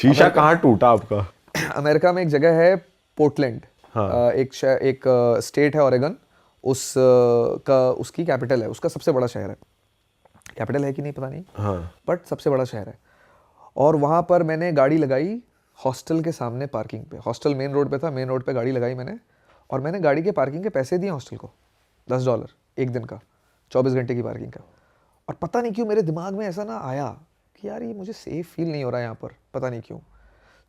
शीशा कहाँ टूटा आपका? अमेरिका में एक जगह है पोर्टलैंड, हाँ। एक स्टेट है ऑरेगन, उसकी कैपिटल है, उसका सबसे बड़ा शहर है, कैपिटल है कि नहीं पता नहीं, हाँ। बट सबसे बड़ा शहर है। और वहाँ पर मैंने गाड़ी लगाई हॉस्टल के सामने पार्किंग पे, हॉस्टल मेन रोड पे था, मेन रोड पे गाड़ी लगाई मैंने, और मैंने गाड़ी के पार्किंग के पैसे दिए हॉस्टल को, $10 एक दिन का, 24 घंटे की पार्किंग का। और पता नहीं क्यों मेरे दिमाग में ऐसा ना आया कि यार ये मुझे सेफ फील नहीं हो रहा है यहाँ पर, पता नहीं क्यों।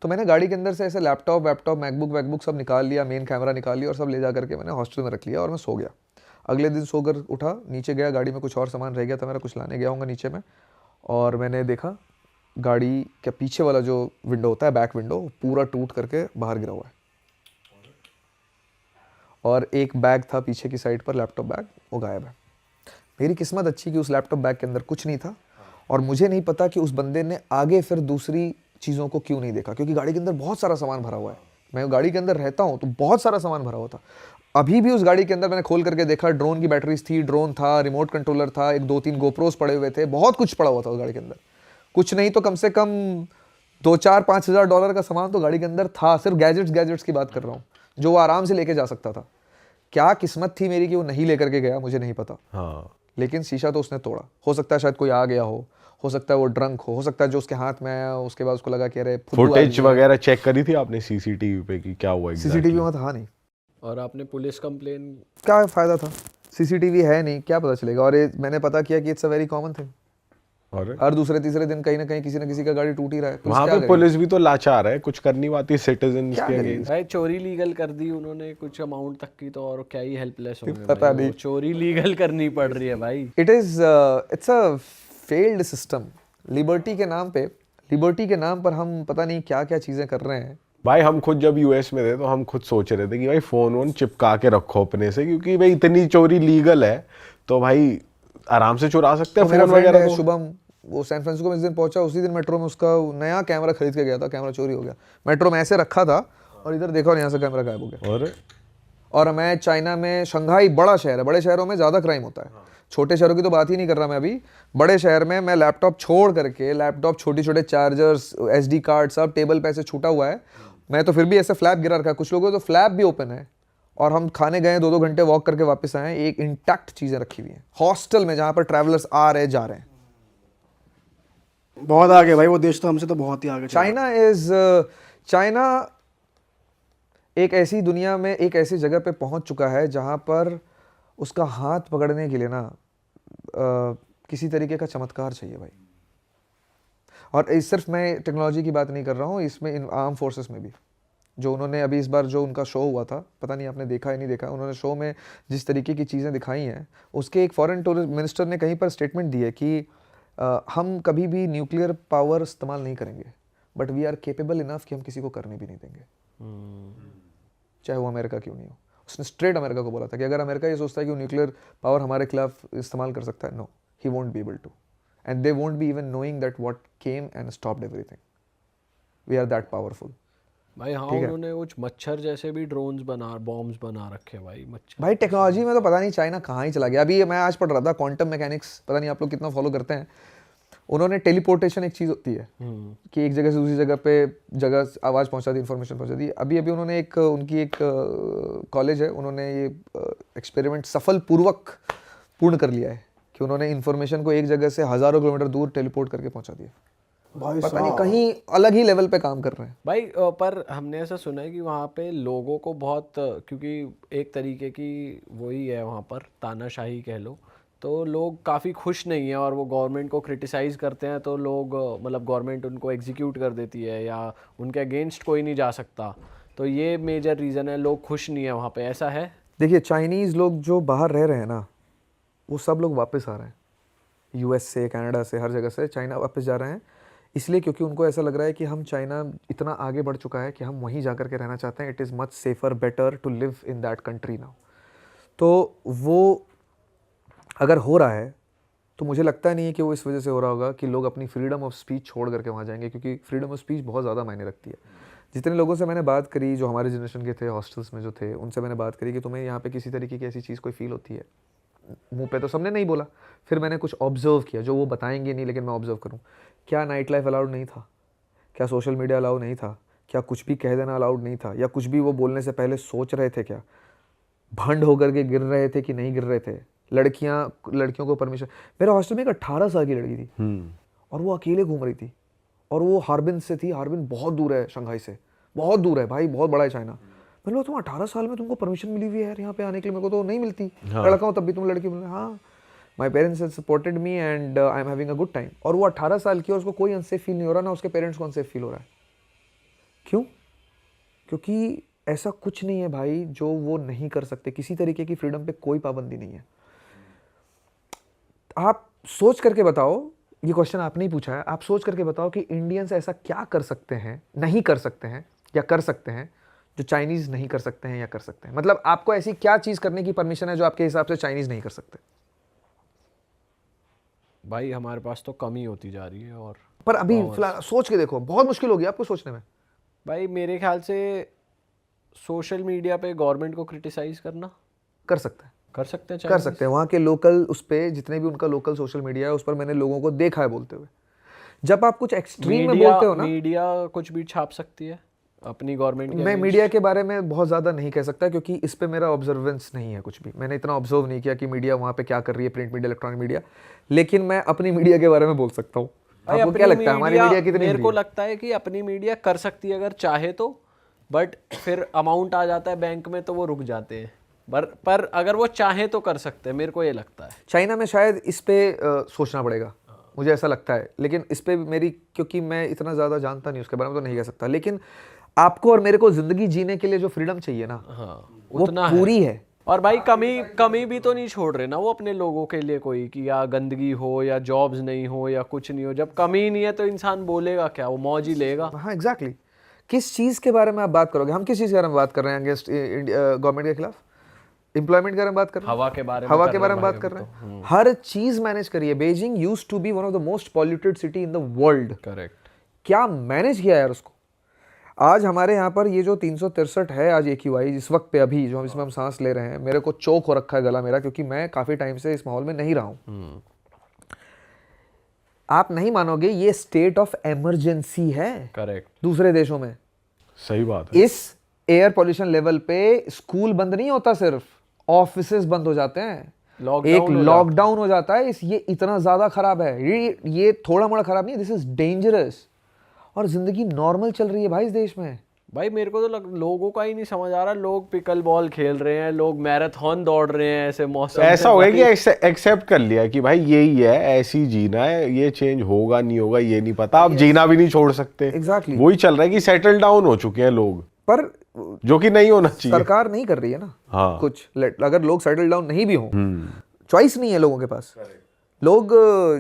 तो मैंने गाड़ी के अंदर से ऐसे लैपटॉप मैकबुक वैकबुक सब निकाल लिया, मेन कैमरा निकाल लिया और सब ले जा करके मैंने हॉस्टल में रख लिया और मैं सो गया। अगले दिन सोकर उठा, नीचे गया, गाड़ी में कुछ और सामान रह गया था मेरा, कुछ लाने गया हूँगा नीचे में, और मैंने देखा गाड़ी के पीछे वाला जो विंडो होता है, बैक विंडो, पूरा टूट करके बाहर गिरा हुआ है, और एक बैग था पीछे की साइड पर, लैपटॉप बैग, वो गायब है। मेरी किस्मत अच्छी कि उस लैपटॉप बैग के अंदर कुछ नहीं था, और मुझे नहीं पता कि उस बंदे ने आगे फिर दूसरी चीज़ों को क्यों नहीं देखा, क्योंकि गाड़ी के अंदर बहुत सारा सामान भरा हुआ है, मैं गाड़ी के अंदर रहता हूँ तो बहुत सारा सामान भरा हुआ था। अभी भी उस गाड़ी के अंदर मैंने खोल करके देखा, ड्रोन की बैटरीज थी, ड्रोन था, रिमोट कंट्रोलर था, एक 2-3 गोप्रोस पड़े हुए थे, बहुत कुछ पड़ा हुआ था उस गाड़ी के अंदर। कुछ नहीं तो कम से कम 2-4-5 हज़ार डॉलर का सामान तो गाड़ी के अंदर था, सिर्फ गैजेट्स की बात कर रहा हूँ, जो वो आराम से लेके जा सकता था। क्या किस्मत थी मेरी कि वो नहीं लेकर के गया, मुझे नहीं पता। हाँ। लेकिन शीशा तो उसने तोड़ा। हो सकता है शायद कोई आ गया हो सकता है वो ड्रंक हो सकता है जो उसके हाथ में आया उसके बाद उसको लगा कि अरे फुटेज वगैरह चेक करी थी आपने सीसीटीवी पे कि क्या हुआ सीसीटीवी एग्जैक्टली? वहाँ था नहीं। और आपने पुलिस कंप्लेन? क्या फ़ायदा था, सीसीटीवी है नहीं, क्या पता चलेगा। और ये मैंने पता किया कि it's a very common thing, और हर दूसरे तीसरे दिन कहीं ना कहीं किसी न किसी का गाड़ी टूट ही रहा है। वहाँ पे पुलिस भी तो लाचार है, कुछ कर नहीं पाती सिटीजन्स के अगेंस्ट। भाई चोरी लीगल कर दी उन्होंने कुछ अमाउंट तक की, तो और क्या ही हेल्पलेस होंगे पता भाई, नहीं। चोरी लीगल करनी पड़ रही है भाई। It's a failed system. Liberty के नाम पर हम पता नहीं क्या क्या चीज़ें कर रहे हैं। भाई हम खुद जब यूएस में थे तो हम खुद सोच रहे थे कि भाई फोन वोन चिपका के रखो अपने से, क्योंकि भाई इतनी चोरी लीगल है तो भाई आराम से चुरा सकते हैं मेरा फोन फ्रेंड वगैरह है तो। शुभम, वो सैन फ्रांसिस्को में इस दिन पहुंचा, उसी दिन मेट्रो में उसका नया कैमरा खरीद के गया था, कैमरा चोरी हो गया। मेट्रो में ऐसे रखा था और इधर देखा और यहाँ से कैमरा गायब हो गया। और मैं चाइना में, शंघाई बड़ा शहर है, बड़े शहरों में ज़्यादा क्राइम होता है, छोटे शहरों की तो बात ही नहीं कर रहा मैं अभी। बड़े शहर में मैं लैपटॉप छोड़ करके, लैपटॉप छोटे छोटे चार्जर्स SD कार्ड सब टेबल पे ऐसे छूटा हुआ है, मैं तो फिर भी ऐसे फ्लैप गिरा रखा है, कुछ लोगों को तो फ्लैप भी ओपन है। और हम खाने गए 2-2 घंटे वॉक करके वापस आए, एक इंटैक्ट चीज़ें रखी हुई हैं हॉस्टल में जहाँ पर ट्रैवलर्स आ रहे जा रहे हैं। बहुत आगे भाई वो देश, तो हमसे तो बहुत ही आगे चला। चाइना एक ऐसी दुनिया में, एक ऐसी जगह पे पहुंच चुका है जहां पर उसका हाथ पकड़ने के लिए ना किसी तरीके का चमत्कार चाहिए भाई। और इस सिर्फ मैं टेक्नोलॉजी की बात नहीं कर रहा हूँ, इसमें आर्म फोर्सेस में भी, जो उन्होंने अभी इस बार जो उनका शो हुआ था, पता नहीं आपने देखा या नहीं देखा, उन्होंने शो में जिस तरीके की चीज़ें दिखाई हैं, उसके एक फॉरेन टूरिस्ट मिनिस्टर ने कहीं पर स्टेटमेंट दी है कि हम कभी भी न्यूक्लियर पावर इस्तेमाल नहीं करेंगे, but we are capable enough कि हम किसी को करने भी नहीं देंगे, चाहे वो अमेरिका क्यों नहीं हो। उसने स्ट्रेट अमेरिका को बोला था कि अगर अमेरिका ये सोचता है कि वो न्यूक्लियर पावर हमारे खिलाफ इस्तेमाल कर सकता है, no, he won't be able to, and they won't be even knowing that what came and stopped everything, we are that powerful भाई। हाँ, उन्होंने कुछ मच्छर जैसे भी ड्रोन्स बॉम्ब्स बना रखे भाई, मच्छर भाई। टेक्नोलॉजी में तो पता नहीं चाइना कहाँ ही चला गया। अभी मैं आज पढ़ रहा था क्वांटम मैकेनिक्स, पता नहीं आप लोग कितना फॉलो करते हैं। उन्होंने टेलीपोर्टेशन, एक चीज़ होती है कि एक जगह से दूसरी जगह पे आवाज़ पहुंचा दी, इन्फॉर्मेशन पहुंचा दी। अभी उन्होंने उनकी एक कॉलेज है, उन्होंने ये एक्सपेरिमेंट सफलपूर्वक पूर्ण कर लिया है कि उन्होंने इन्फॉर्मेशन को एक जगह से हज़ारों किलोमीटर दूर टेलीपोर्ट करके पहुंचा दिया। भाई पता नहीं कहीं अलग ही लेवल पे काम कर रहे हैं भाई। पर हमने ऐसा सुना है कि वहाँ पे लोगों को बहुत, क्योंकि एक तरीके की वही है वहाँ पर, तानाशाही कह लो, तो लोग काफ़ी खुश नहीं है और वो गवर्नमेंट को क्रिटिसाइज़ करते हैं, तो लोग मतलब गवर्नमेंट उनको एग्जीक्यूट कर देती है या उनके अगेंस्ट कोई नहीं जा सकता, तो ये मेजर रीज़न है, लोग खुश नहीं है वहाँ पे, ऐसा है? देखिए, चाइनीज़ लोग जो बाहर रह रहे हैं ना, वो सब लोग वापस आ रहे हैं, US से, कनाडा से, हर जगह से चाइना वापस जा रहे हैं, इसलिए क्योंकि उनको ऐसा लग रहा है कि हम, चाइना इतना आगे बढ़ चुका है कि हम वहीं जा कर के रहना चाहते हैं। It is much safer, better to live in that country now. तो वो अगर हो रहा है तो मुझे लगता नहीं है कि वो इस वजह से हो रहा होगा कि लोग अपनी फ्रीडम ऑफ स्पीच छोड़ करके वहाँ जाएंगे, क्योंकि फ्रीडम ऑफ स्पीच बहुत ज़्यादा मायने रखती है। जितने लोगों से मैंने बात करी जो हमारे जनरेशन के थे, हॉस्टल्स में जो थे, उनसे मैंने बात करी कि तुम्हें यहाँ पे किसी तरीके की ऐसी चीज़ कोई फील होती है, मुंह पे तो सबने नहीं बोला, फिर मैंने कुछ ऑब्जर्व किया, जो वो बताएंगे नहीं लेकिन मैं ऑब्जर्व करूँ। क्या नाइट लाइफ अलाउड नहीं था? क्या सोशल मीडिया अलाउ नहीं था? क्या कुछ भी कह देना अलाउड नहीं था? या कुछ भी वो बोलने से पहले सोच रहे थे क्या? भंड होकर के गिर रहे थे कि नहीं गिर रहे थे? लड़कियों को परमिशन, मेरे हॉस्टल में एक 18 साल की लड़की थी और वो अकेले घूम रही थी और वो हार्बिन से थी। हार्बिन बहुत दूर है शंघाई से, बहुत दूर है भाई, बहुत बड़ा है चाइना। मैंने बोला तुम 18 साल में तुमको परमिशन मिली हुई है यार यहाँ पे आने के लिए? मेरे को तो नहीं मिलती, लड़का हूँ तब भी तुम लड़की बोले। हाँ, my parents have supported me and I am having a good time. और वो 18 साल की और उसको कोई अनसेफ फील नहीं हो रहा, ना उसके पेरेंट्स को अनसेफ फील हो रहा है। क्यों? क्योंकि ऐसा कुछ नहीं है भाई जो वो नहीं कर सकते। किसी तरीके की फ्रीडम पे कोई पाबंदी नहीं है। आप सोच करके बताओ, ये क्वेश्चन आपने ही पूछा है, आप सोच करके बताओ कि इंडियंस ऐसा क्या कर सकते हैं, नहीं कर सकते हैं या कर सकते हैं जो चाइनीज नहीं कर सकते हैं या कर सकते हैं। मतलब आपको ऐसी क्या चीज करने की परमिशन है जो आपके हिसाब से चाइनीज नहीं कर सकते? भाई हमारे पास तो कमी होती जा रही है। और पर अभी फिलहाल सोच के देखो, बहुत मुश्किल होगी आपको सोचने में। भाई मेरे ख्याल से सोशल मीडिया पे गवर्नमेंट को क्रिटिसाइज करना कर सकते हैं, कर सकते हैं, कर सकते हैं। वहाँ के लोकल, उस पे जितने भी उनका लोकल सोशल मीडिया है उस पर मैंने लोगों को देखा है बोलते हुए। जब आप कुछ एक्सट्रीम में बोलते हो ना, मीडिया कुछ भी छाप सकती है अपनी गवर्नमेंट के मैं against। मीडिया के बारे में बहुत ज़्यादा नहीं कह सकता क्योंकि इस पे मेरा ऑब्जर्वेंस नहीं है कुछ भी। मैंने इतना ऑब्जर्व नहीं किया कि मीडिया वहाँ पे क्या कर रही है, प्रिंट मीडिया, इलेक्ट्रॉनिक मीडिया। लेकिन मैं अपनी मीडिया के बारे में बोल सकता हूँ। भाई आपको क्या लगता है हमारी मीडिया कितनी? मेरे को लगता है कि अपनी मीडिया कर सकती है अगर चाहे तो, बट फिर अमाउंट आ जाता है बैंक में तो वो रुक जाते हैं। पर अगर वो चाहे तो कर सकते हैं, मेरे को ये लगता है। चाइना में शायद इस पे सोचना पड़ेगा, मुझे ऐसा लगता है। लेकिन इस पे मेरी, क्योंकि मैं इतना ज़्यादा जानता नहीं उसके बारे में, तो नहीं कह सकता। लेकिन आपको और मेरे को ज़िंदगी जीने के लिए जो फ्रीडम चाहिए ना, हाँ, वो उतना पूरी है। और भाई कमी भी तो नहीं छोड़ रहे ना वो अपने लोगों के लिए कोई, कि या गंदगी हो या जॉब्स नहीं हो या कुछ नहीं हो। जब कमी ही नहीं है तो इंसान बोलेगा क्या? वो मौज ही लेगा। हाँ एग्जैक्टली। किस चीज़ के बारे में आप बात करोगे? हम किस चीज़ के बारे में बात कर रहे हैं अगेंस्ट गवर्नमेंट के खिलाफ? एम्प्लॉयमेंट के बारे में बात कर रहे हैं, हवा के बारे में हवा के बारे में बात कर रहे हैं। हर चीज़ मैनेज करिए। Beijing used to be one of the most polluted city in the world. Correct. क्या मैनेज किया यार उसको। आज हमारे यहाँ पर ये जो 363 है आज AQI इस वक्त पे, अभी जो हम इसमें हम सांस ले रहे हैं, मेरे को चोक हो रखा है गला मेरा, क्योंकि मैं काफ़ी टाइम से इस माहौल में नहीं रहा हूँ। आप नहीं मानोगे, ये स्टेट ऑफ इमरजेंसी है करेक्ट। दूसरे देशों में। सही बात है। इस एयर पॉल्यूशन लेवल पे स्कूल बंद नहीं होता, सिर्फ ऑफिसेज बंद हो जाते हैं, एक लॉकडाउन हो जाता है। ये इतना ज्यादा खराब है। ये थोड़ा मोड़ा खराब नहीं है, दिस इज डेंजरस। और जिंदगी नॉर्मल चल रही है भाई इस देश में। भाई मेरे को तो लोगों का ही नहीं समझ आ रहा। लोग पिकल बॉल खेल रहे हैं, लोग मैराथन दौड़ रहे हैं ऐसे मौसम। ऐसा हो गया कि एक्सेप्ट कर लिया कि भाई यही है, ऐसी जीना है, ये चेंज होगा नहीं होगा ये नहीं पता, अब जीना भी नहीं छोड़ सकते। एग्जैक्टली वही चल रहा है कि सेटल डाउन हो चुके हैं लोग, पर जो कि नहीं होना चाहिए। सरकार नहीं कर रही है ना। हाँ। कुछ अगर लोग सेटल डाउन नहीं भी हों, चॉइस नहीं है लोगों के पास। लोग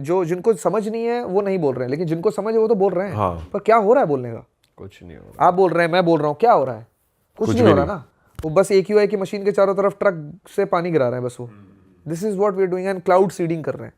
जो जिनको समझ नहीं है वो नहीं बोल रहे हैं, लेकिन जिनको समझ है वो तो बोल रहे हैं। हाँ। पर क्या हो रहा है बोलने का? कुछ नहीं हो रहा। आप बोल रहे हैं, मैं बोल रहा हूँ, क्या हो रहा है? कुछ नहीं हो रहा ना। वो बस AQI की मशीन के चारों तरफ ट्रक से पानी गिरा रहे हैं बस। वो this is what we are doing and cloud seeding कर रहे हैं।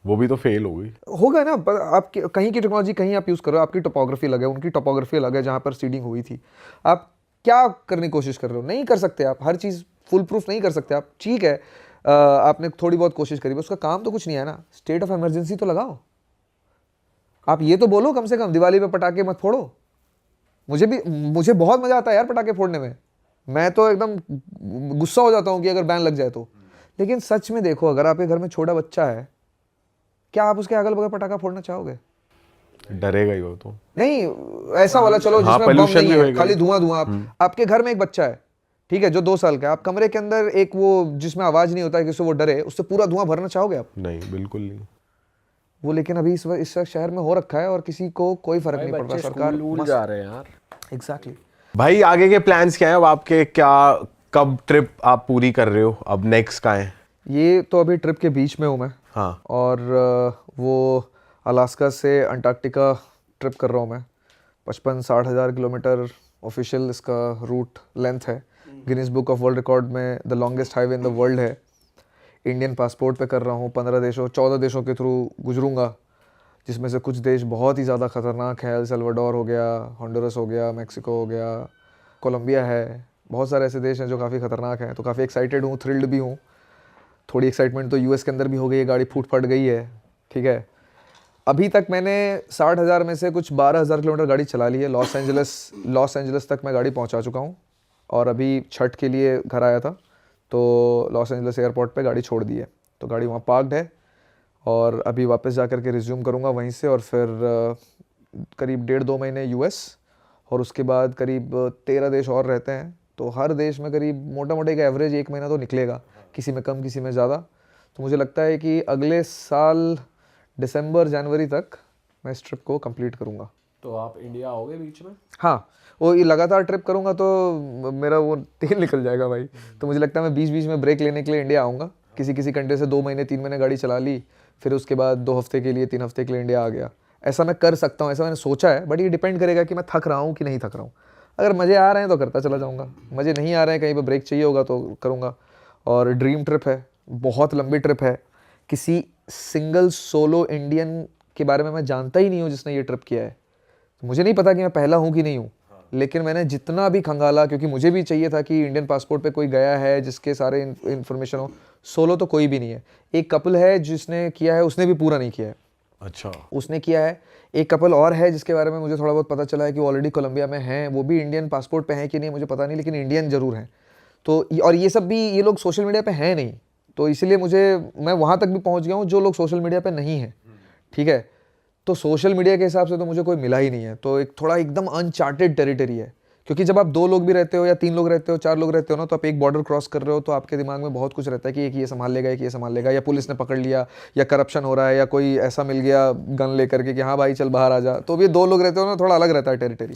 वो भी तो फेल हो गई। होगा ना। आप कहीं की टेक्नोलॉजी कहीं आप यूज करो, आपकी टोपोग्राफी अलग है, उनकी टोपोग्राफी अलग है जहाँ पर सीडिंग हुई थी। आप क्या करने की कोशिश कर रहे हो? नहीं कर सकते आप हर चीज़ फुल प्रूफ नहीं कर सकते आप। ठीक है, आपने थोड़ी बहुत कोशिश करी, उसका काम तो कुछ नहीं है ना। स्टेट ऑफ इमरजेंसी तो लगाओ। आप ये तो बोलो कम से कम दिवाली पे पटाखे मत फोड़ो। मुझे बहुत मजा आता है यार पटाखे फोड़ने में। मैं तो एकदम गुस्सा हो जाता हूँ कि अगर बैन लग जाए तो। लेकिन सच में देखो, अगर आपके घर में छोटा बच्चा है, क्या आप उसके अगल बगल पटाखा फोड़ना चाहोगे? डरेगा ही वो तो। नहीं ऐसा वाला चलो हाँ, जिसमें बम pollution नहीं भी है, होएगा। खाली धुआं। आपके घर में एक बच्चा है, ठीक है, जो 2 साल का है, आप कमरे के अंदर एक वो जिसमें आवाज नहीं होता है, किसी वो डरे, उससे पूरा धुआं भरना चाहोगे आप? नहीं, बिल्कुल नहीं। वो लेकिन अभी इस वक्त शहर में हो रखा है और किसी को कोई फर्क नहीं पड़ रहा। सरकार स्कूल जा रहे हैं यार। एग्जैक्टली। भाई आगे के प्लान्स क्या हैं अब आपके? क्या कब ट्रिप आप पूरी कर रहे हो? अब नेक्स्ट का है? ये तो अभी ट्रिप के बीच में हूँ मैं। हाँ। और वो अलास्का से अंटार्कटिका ट्रिप कर रहा हूँ मैं। 55-60 हज़ार किलोमीटर ऑफिशियल इसका रूट लेंथ है। Guinness book of world record में the longest highway in the world है। इंडियन पासपोर्ट पे कर रहा हूँ। 14 देशों के थ्रू गुजरूंगा, जिसमें से कुछ देश बहुत ही ज़्यादा ख़तरनाक है। एल सल्वाडोर हो गया, होंडुरस हो गया, मेक्सिको हो गया, कोलंबिया है। बहुत सारे ऐसे देश हैं जो काफ़ी ख़तरनाक हैं। तो काफ़ी एक्साइटेड हूँ, थ्रिल्ड भी हूँ। थोड़ी एक्साइटमेंट तो US के अंदर भी हो गई है, गाड़ी फूट फट गई है, ठीक है। अभी तक मैंने 60,000 में से कुछ 12,000 किलोमीटर गाड़ी चला ली है। लॉस एंजलिस तक मैं गाड़ी पहुंचा चुका हूं और अभी छठ के लिए घर आया था तो लॉस एंजलिस एयरपोर्ट पे गाड़ी छोड़ दी है, तो गाड़ी वहाँ पार्कड है और अभी वापस जा कर के रिज्यूम करूँगा वहीं से और फिर करीब 1.5-2 महीने यूएस और उसके बाद करीब 13 देश और रहते हैं, तो हर देश में करीब मोटा मोटा एक एवरेज 1 महीना तो निकलेगा, किसी में कम किसी में ज़्यादा। तो मुझे लगता है कि अगले साल दिसंबर जनवरी तक मैं इस ट्रिप को कंप्लीट करूँगा। तो आप इंडिया आओगे बीच में? हाँ, वो ये लगातार ट्रिप करूँगा तो मेरा वो तेल निकल जाएगा भाई, तो मुझे लगता है मैं बीच बीच में ब्रेक लेने के लिए इंडिया आऊँगा। किसी किसी कंट्री से 2 महीने 3 महीने गाड़ी चला ली, फिर उसके बाद 2 हफ्ते के लिए 3 हफ्ते के लिए इंडिया आ गया। ऐसा मैं कर सकता हूँ, ऐसा मैंने सोचा है, बट ये डिपेंड करेगा कि मैं थक रहा हूँ कि नहीं थक रहा हूँ। अगर मज़े आ रहे हैं तो करता चला जाऊँगा, मज़े नहीं आ रहे हैं, कहीं पर ब्रेक चाहिए होगा तो करूँगा। और ड्रीम ट्रिप है, बहुत लंबी ट्रिप है, किसी सिंगल सोलो इंडियन के बारे में मैं जानता ही नहीं हूँ जिसने ये ट्रिप किया है। मुझे नहीं पता कि मैं पहला हूँ कि नहीं हूँ, लेकिन मैंने जितना भी खंगाला, क्योंकि मुझे भी चाहिए था कि इंडियन पासपोर्ट पे कोई गया है जिसके सारे इन्फॉर्मेशन हो। सोलो तो कोई भी नहीं है, एक कपल है जिसने किया है, उसने भी पूरा नहीं किया है। अच्छा, उसने किया है। एक कपल और है जिसके बारे में मुझे थोड़ा बहुत पता चला है कि वो ऑलरेडी कोलंबिया में हैं, वो भी इंडियन पासपोर्ट पे हैं कि नहीं मुझे पता नहीं, लेकिन इंडियन जरूर हैं। तो और ये सब भी ये लोग सोशल मीडिया पे हैं नहीं, तो इसलिए मैं वहाँ तक भी पहुँच गया हूँ जो लोग सोशल मीडिया पे नहीं हैं, ठीक है। तो सोशल मीडिया के हिसाब से तो मुझे कोई मिला ही नहीं है, तो एक थोड़ा एकदम अनचार्टेड टेरिटरी है, क्योंकि जब आप 2 लोग भी रहते हो या 3 लोग रहते हो, 4 लोग रहते हो ना, तो आप एक बॉर्डर क्रॉस कर रहे हो तो आपके दिमाग में बहुत कुछ रहता है कि एक ये संभाल लेगा, एक ये संभाल लेगा, या पुलिस ने पकड़ लिया, या करप्शन हो रहा है, या कोई ऐसा मिल गया गन लेकर के कि हाँ भाई चल बाहर आ जा। तो अब ये 2 लोग रहते हो ना, थोड़ा अलग रहता है टेरिटरी।